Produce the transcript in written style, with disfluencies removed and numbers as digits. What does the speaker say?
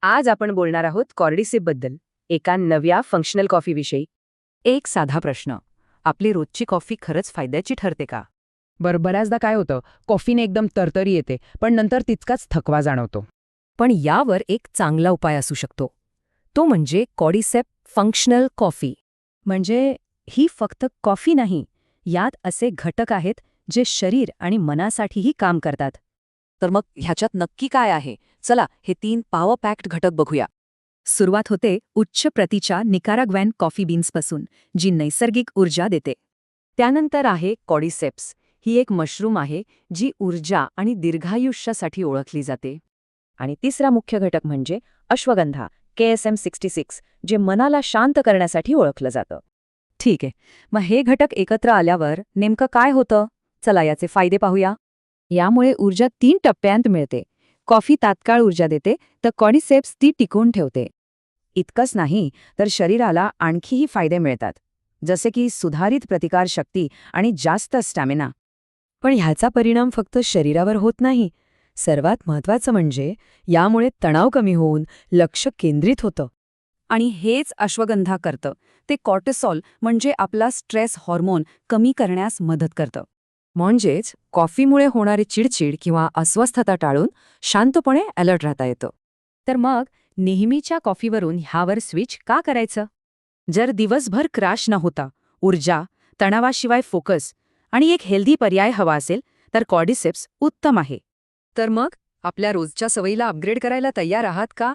आज आपण बोलणार आहोत कॉर्डिसिपबद्दल, एका नव्या फंक्शनल कॉफीविषयी. एक साधा प्रश्न. आपली रोजची कॉफी खरंच फायद्याची ठरते का? बऱ्याचदा काय होतं, कॉफीने एकदम तरतरी येते, पण नंतर तितकाच थकवा जाणवतो. पण यावर एक चांगला उपाय असू शकतो. तो म्हणजे कॉर्डिसेप फंक्शनल कॉफी. म्हणजे ही फक्त कॉफी नाही, यात असे घटक आहेत जे शरीर आणि मनासाठीही काम करतात. तर मग ह्याच्यात नक्की काय आहे? चला हे 3 पॉवर पॅक्ड घटक बघूया. सुरुवात होते उच्च प्रतीच्या निकाराग्वॅन कॉफी बीन्सपासून, जी नैसर्गिक ऊर्जा देते. त्यानंतर आहे कॉर्डिसेप्स. ही एक मशरूम आहे जी ऊर्जा आणि दीर्घायुष्यासाठी ओळखली जाते. आणि तिसरा मुख्य घटक म्हणजे अश्वगंधा, KSM 66, जे मनाला शांत करण्यासाठी ओळखलं जातं. ठीक आहे, मग हे घटक एकत्र आल्यावर नेमकं काय होतं? चला याचे फायदे पाहूया. यामुळे ऊर्जा 3 टप्प्यांत मिळते. कॉफी तात्काळ ऊर्जा देते, तर कॉर्डिसेप्स ती टिकवून ठेवते. इतकंच नाही, तर शरीराला आणखीही फायदे मिळतात, जसे की सुधारित प्रतिकारशक्ती आणि जास्त स्टॅमिना. पण ह्याचा परिणाम फक्त शरीरावर होत नाही. सर्वात महत्त्वाचं म्हणजे यामुळे तणाव कमी होऊन लक्ष केंद्रित होतं. आणि हेच अश्वगंधा करतं. ते कॉर्टिसॉल म्हणजे आपला स्ट्रेस हॉर्मोन कमी करण्यास मदत करतं. म्हणजेच कॉफीमुळे होणारी चिडचिड किंवा अस्वस्थता टाळून शांतपणे अलर्ट राहता येतं. तर मग नेहमीच्या कॉफीवरून ह्यावर स्विच का करायचं? जर दिवसभर क्रॅश न होता ऊर्जा, तणावाशिवाय फोकस आणि एक हेल्दी पर्याय हवा असेल, तर कॉर्डिसेप्स उत्तम आहे. तर मग आपल्या रोजच्या सवयीला अपग्रेड करायला तयार आहात का?